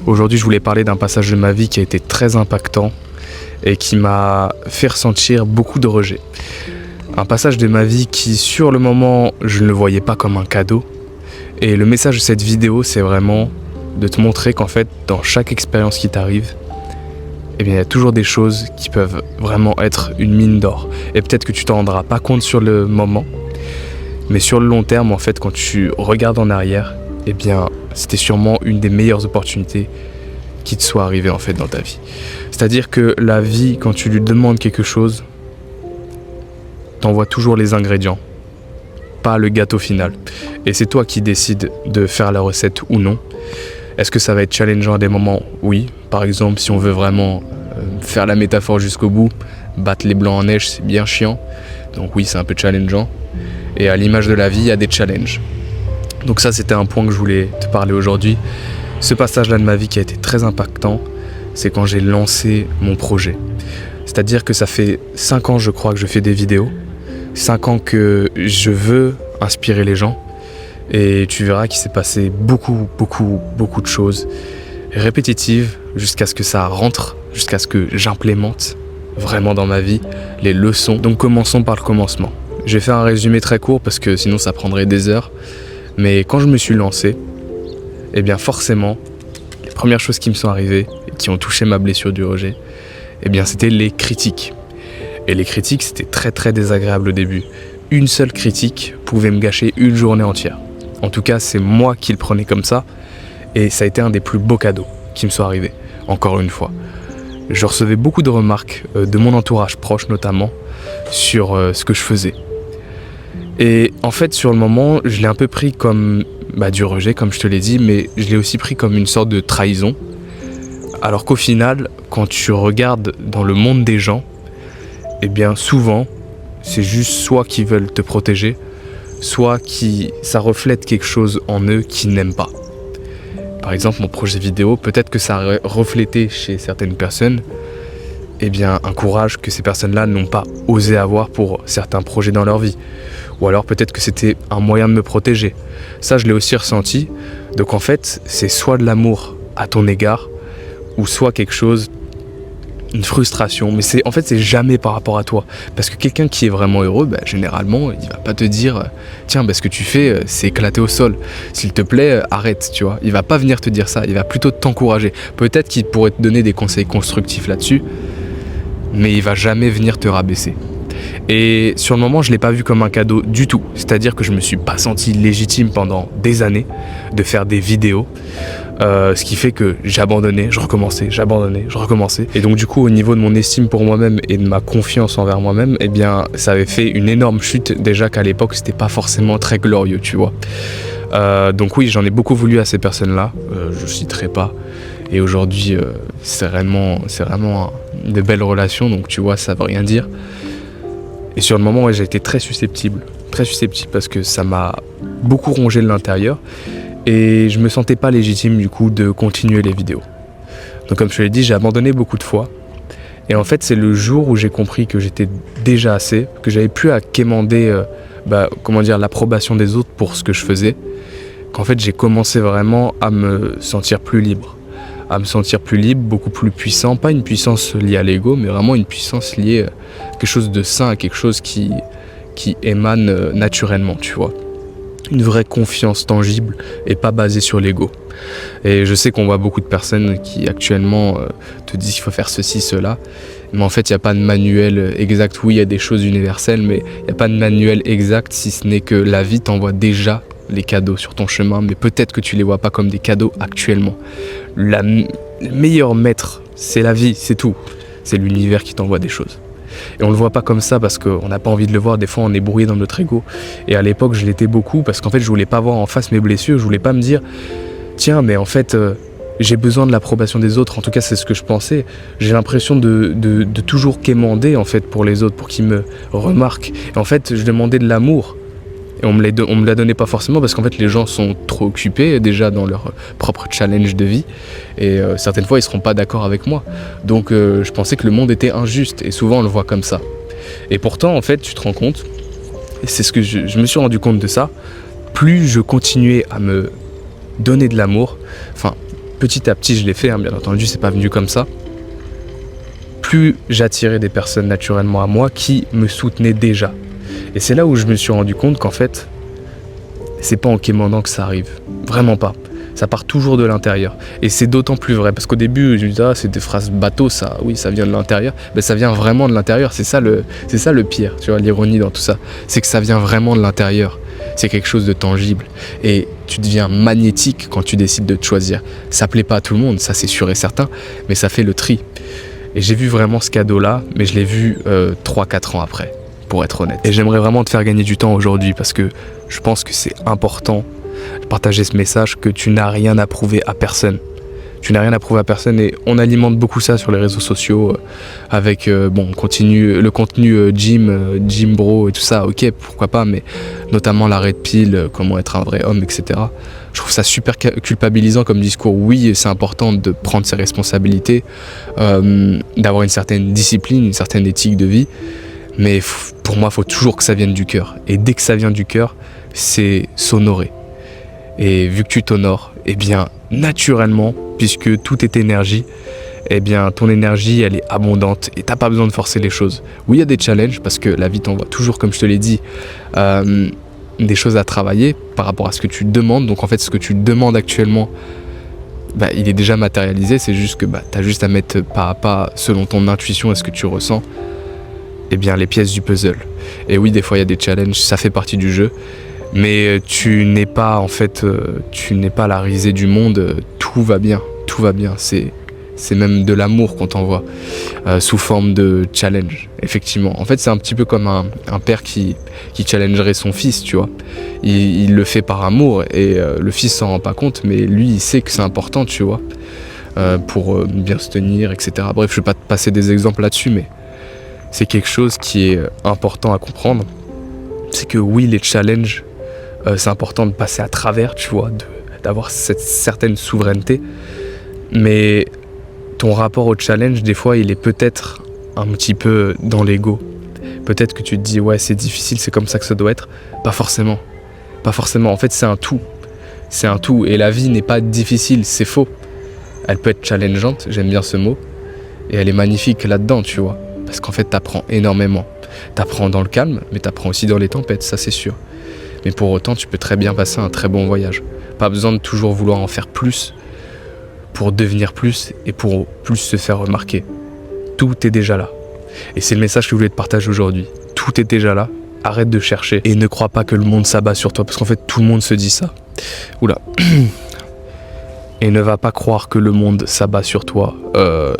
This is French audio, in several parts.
Aujourd'hui, je voulais parler d'un passage de ma vie qui a été très impactant et qui m'a fait ressentir beaucoup de rejet. Un passage de ma vie qui, sur le moment, je ne le voyais pas comme un cadeau. Et le message de cette vidéo, c'est vraiment de te montrer qu'en fait, dans chaque expérience qui t'arrive, eh bien, il y a toujours des choses qui peuvent vraiment être une mine d'or. Et peut-être que tu t'en rendras pas compte sur le moment, mais sur le long terme, en fait, quand tu regardes en arrière, eh bien, c'était sûrement une des meilleures opportunités qui te soit arrivée en fait dans ta vie. C'est-à-dire que la vie, quand tu lui demandes quelque chose, t'envoie toujours les ingrédients, pas le gâteau final. Et c'est toi qui décides de faire la recette ou non. Est-ce que ça va être challengeant à des moments? Oui. Par exemple, si on veut vraiment faire la métaphore jusqu'au bout, battre les blancs en neige, c'est bien chiant. Donc oui, c'est un peu challengeant. Et à l'image de la vie, il y a des challenges. Donc ça, c'était un point que je voulais te parler aujourd'hui. Ce passage-là de ma vie qui a été très impactant, c'est quand j'ai lancé mon projet. C'est-à-dire que ça fait 5 ans, je crois, que je fais des vidéos. 5 ans que je veux inspirer les gens. Et tu verras qu'il s'est passé beaucoup de choses répétitives jusqu'à ce que ça rentre, jusqu'à ce que j'implémente vraiment dans ma vie les leçons. Donc commençons par le commencement. Je vais faire un résumé très court parce que sinon ça prendrait des heures. Mais quand je me suis lancé, eh bien forcément, les premières choses qui me sont arrivées et qui ont touché ma blessure du rejet, eh bien c'était les critiques. Et les critiques, c'était très désagréable au début. Une seule critique pouvait me gâcher une journée entière. En tout cas, c'est moi qui le prenais comme ça. Et ça a été un des plus beaux cadeaux qui me sont arrivés, encore une fois. Je recevais beaucoup de remarques de mon entourage proche notamment sur ce que je faisais. Et en fait, sur le moment, je l'ai un peu pris comme du rejet, comme je te l'ai dit, mais je l'ai aussi pris comme une sorte de trahison. Alors qu'au final, quand tu regardes dans le monde des gens, eh bien souvent, c'est juste soit qu'ils veulent te protéger, soit ça reflète quelque chose en eux qu'ils n'aiment pas. Par exemple, mon projet vidéo, peut-être que ça a reflété chez certaines personnes eh bien, un courage que ces personnes-là n'ont pas osé avoir pour certains projets dans leur vie. Ou alors peut-être que c'était un moyen de me protéger. Ça, je l'ai aussi ressenti. Donc en fait, c'est soit de l'amour à ton égard, ou soit quelque chose, une frustration. Mais c'est jamais par rapport à toi. Parce que quelqu'un qui est vraiment heureux, généralement, il va pas te dire « Tiens, ce que tu fais, c'est éclaté au sol. S'il te plaît, arrête. » Tu vois. Il va pas venir te dire ça. Il va plutôt t'encourager. Peut-être qu'il pourrait te donner des conseils constructifs là-dessus, mais il va jamais venir te rabaisser. Et sur le moment, je l'ai pas vu comme un cadeau du tout. C'est-à-dire que je me suis pas senti légitime pendant des années de faire des vidéos. Ce qui fait que j'abandonnais, je recommençais. Et donc du coup, au niveau de mon estime pour moi-même et de ma confiance envers moi-même, eh bien, ça avait fait une énorme chute. Déjà qu'à l'époque, c'était pas forcément très glorieux, tu vois. Donc oui, j'en ai beaucoup voulu à ces personnes-là. Je citerai pas. Et aujourd'hui, c'est vraiment de belles relations. Donc tu vois, ça veut rien dire. Et sur le moment, j'ai été très susceptible parce que ça m'a beaucoup rongé de l'intérieur et je me sentais pas légitime du coup de continuer les vidéos. Donc comme je te l'ai dit, j'ai abandonné beaucoup de fois et en fait c'est le jour où j'ai compris que j'étais déjà assez, que j'avais plus à quémander l'approbation des autres pour ce que je faisais, qu'en fait j'ai commencé vraiment à me sentir plus libre. Beaucoup plus puissant, pas une puissance liée à l'ego, mais vraiment une puissance liée à quelque chose de sain, à quelque chose qui émane naturellement, tu vois. Une vraie confiance tangible et pas basée sur l'ego. Et je sais qu'on voit beaucoup de personnes qui actuellement te disent qu'il faut faire ceci, cela, mais en fait il n'y a pas de manuel exact. Oui, il y a des choses universelles, mais il n'y a pas de manuel exact si ce n'est que la vie t'envoie déjà les cadeaux sur ton chemin, mais peut-être que tu les vois pas comme des cadeaux actuellement. Le meilleur maître, c'est la vie, c'est tout. C'est l'univers qui t'envoie des choses. Et on le voit pas comme ça parce qu'on n'a pas envie de le voir. Des fois, on est brouillé dans notre ego. Et à l'époque, je l'étais beaucoup parce qu'en fait, je voulais pas voir en face mes blessures. Je voulais pas me dire, tiens, mais en fait, j'ai besoin de l'approbation des autres. En tout cas, c'est ce que je pensais. J'ai l'impression de toujours quémander en fait pour les autres, pour qu'ils me remarquent. Et en fait, je demandais de l'amour. Et on me la donnait pas forcément parce qu'en fait les gens sont trop occupés déjà dans leur propre challenge de vie et certaines fois ils seront pas d'accord avec moi. Donc je pensais que le monde était injuste et souvent on le voit comme ça. Et pourtant en fait tu te rends compte, et c'est ce que je me suis rendu compte de ça, plus je continuais à me donner de l'amour, petit à petit je l'ai fait, hein, bien entendu, c'est pas venu comme ça, plus j'attirais des personnes naturellement à moi qui me soutenaient déjà. Et c'est là où je me suis rendu compte qu'en fait, c'est pas en quémandant que ça arrive. Vraiment pas. Ça part toujours de l'intérieur. Et c'est d'autant plus vrai. Parce qu'au début, je me disais, c'est des phrases bateau, ça. Oui, ça vient de l'intérieur. Mais ça vient vraiment de l'intérieur. C'est ça le pire, tu vois, l'ironie dans tout ça. C'est que ça vient vraiment de l'intérieur. C'est quelque chose de tangible. Et tu deviens magnétique quand tu décides de te choisir. Ça plaît pas à tout le monde, ça c'est sûr et certain. Mais ça fait le tri. Et j'ai vu vraiment ce cadeau-là, mais je l'ai vu 3-4 ans après, pour être honnête. Et j'aimerais vraiment te faire gagner du temps aujourd'hui, parce que je pense que c'est important de partager ce message que tu n'as rien à prouver à personne. Tu n'as rien à prouver à personne, et on alimente beaucoup ça sur les réseaux sociaux avec, on continue le contenu gym bro et tout ça, ok, pourquoi pas, mais notamment la red pill, comment être un vrai homme, etc. Je trouve ça super culpabilisant comme discours. Oui, c'est important de prendre ses responsabilités, d'avoir une certaine discipline, une certaine éthique de vie, mais pour moi, il faut toujours que ça vienne du cœur. Et dès que ça vient du cœur, c'est s'honorer. Et vu que tu t'honores, eh bien, naturellement, puisque tout est énergie, eh bien, ton énergie, elle est abondante et t'as pas besoin de forcer les choses. Oui, il y a des challenges, parce que la vie t'envoie toujours, comme je te l'ai dit, des choses à travailler par rapport à ce que tu demandes. Donc en fait, ce que tu demandes actuellement, il est déjà matérialisé. C'est juste que t'as juste à mettre pas à pas, selon ton intuition et ce que tu ressens, eh bien, les pièces du puzzle. Et oui, des fois, il y a des challenges, ça fait partie du jeu. Mais tu n'es pas la risée du monde. Tout va bien. C'est même de l'amour qu'on t'envoie sous forme de challenge, effectivement. En fait, c'est un petit peu comme un père qui challengerait son fils, tu vois. Il le fait par amour, et le fils s'en rend pas compte, mais lui, il sait que c'est important, tu vois, pour bien se tenir, etc. Bref, je vais pas te passer des exemples là-dessus, mais c'est quelque chose qui est important à comprendre. C'est que oui, les challenges, c'est important de passer à travers, tu vois, d'avoir cette certaine souveraineté, mais ton rapport au challenge, des fois, il est peut-être un petit peu dans l'ego. Peut-être que tu te dis, ouais, c'est difficile, c'est comme ça que ça doit être. Pas forcément. En fait, c'est un tout. Et la vie n'est pas difficile, c'est faux. Elle peut être challengeante, j'aime bien ce mot. Et elle est magnifique là-dedans, tu vois. Parce qu'en fait, t'apprends énormément. T'apprends dans le calme, mais t'apprends aussi dans les tempêtes, ça c'est sûr. Mais pour autant, tu peux très bien passer un très bon voyage. Pas besoin de toujours vouloir en faire plus, pour devenir plus et pour plus se faire remarquer. Tout est déjà là. Et c'est le message que je voulais te partager aujourd'hui. Tout est déjà là. Arrête de chercher et ne crois pas que le monde s'abat sur toi, parce qu'en fait tout le monde se dit ça. Oula. Et ne va pas croire que le monde s'abat sur toi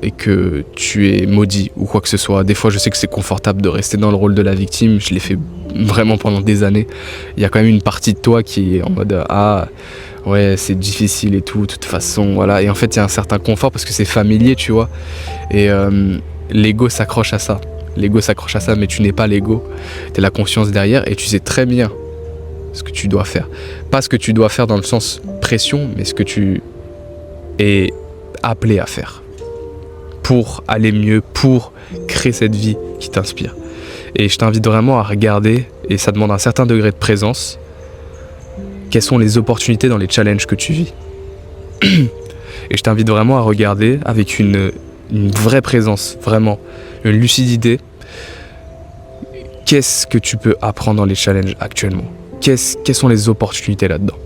et que tu es maudit ou quoi que ce soit. Des fois, je sais que c'est confortable de rester dans le rôle de la victime. Je l'ai fait vraiment pendant des années. Il y a quand même une partie de toi qui est en mode ouais, c'est difficile et tout, de toute façon, voilà. Et en fait, il y a un certain confort parce que c'est familier, tu vois. Et l'ego s'accroche à ça. Mais tu n'es pas l'ego. Tu es la conscience derrière et tu sais très bien ce que tu dois faire. Pas ce que tu dois faire dans le sens pression, mais ce que tu es appelé à faire pour aller mieux, pour créer cette vie qui t'inspire. Et je t'invite vraiment à regarder, et ça demande un certain degré de présence, quelles sont les opportunités dans les challenges que tu vis. Et je t'invite vraiment à regarder avec une vraie présence, vraiment, une lucidité. Qu'est-ce que tu peux apprendre dans les challenges actuellement ? Quelles sont les opportunités là-dedans ?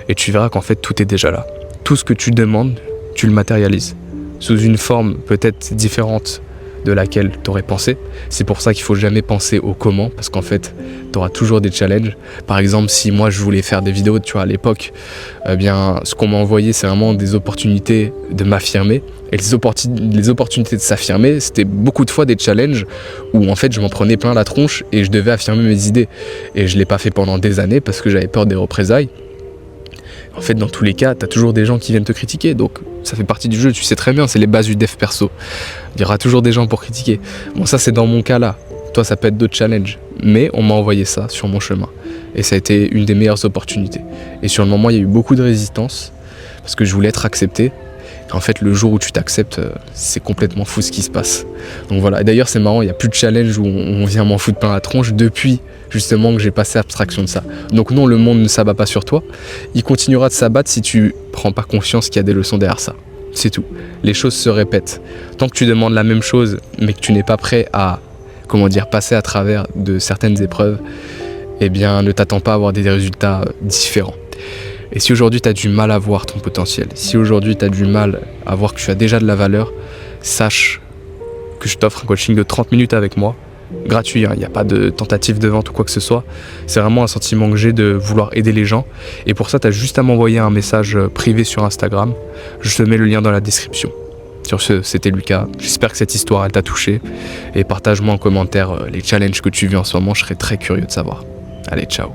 Et tu verras qu'en fait, tout est déjà là. Tout ce que tu demandes, tu le matérialises. Sous une forme peut-être différente de laquelle tu aurais pensé. C'est pour ça qu'il ne faut jamais penser au comment, parce qu'en fait, tu auras toujours des challenges. Par exemple, si moi je voulais faire des vidéos, tu vois, à l'époque, eh bien, ce qu'on m'a envoyé, c'est vraiment des opportunités de m'affirmer. Et les opportunités de s'affirmer, c'était beaucoup de fois des challenges où en fait je m'en prenais plein la tronche et je devais affirmer mes idées. Et je ne l'ai pas fait pendant des années parce que j'avais peur des représailles. En fait, dans tous les cas, t'as toujours des gens qui viennent te critiquer, donc ça fait partie du jeu, tu sais très bien, c'est les bases du dev perso. Il y aura toujours des gens pour critiquer. Bon, ça c'est dans mon cas là, toi ça peut être d'autres challenges, mais on m'a envoyé ça sur mon chemin. Et ça a été une des meilleures opportunités. Et sur le moment, il y a eu beaucoup de résistance, parce que je voulais être accepté, En fait, le jour où tu t'acceptes, c'est complètement fou ce qui se passe. Donc voilà, et d'ailleurs c'est marrant, il n'y a plus de challenge où on vient m'en foutre plein la tronche depuis justement que j'ai passé abstraction de ça. Donc non, le monde ne s'abat pas sur toi, il continuera de s'abattre si tu prends pas conscience qu'il y a des leçons derrière ça. C'est tout. Les choses se répètent. Tant que tu demandes la même chose, mais que tu n'es pas prêt à, passer à travers de certaines épreuves, eh bien, ne t'attends pas à avoir des résultats différents. Et si aujourd'hui tu as du mal à voir ton potentiel, si aujourd'hui tu as du mal à voir que tu as déjà de la valeur, sache que je t'offre un coaching de 30 minutes avec moi, gratuit, il n'y a pas de tentative de vente ou quoi que ce soit. C'est vraiment un sentiment que j'ai de vouloir aider les gens. Et pour ça, tu as juste à m'envoyer un message privé sur Instagram. Je te mets le lien dans la description. Sur ce, c'était Lucas. J'espère que cette histoire elle t'a touché. Et partage-moi en commentaire les challenges que tu vis en ce moment, je serais très curieux de savoir. Allez, ciao.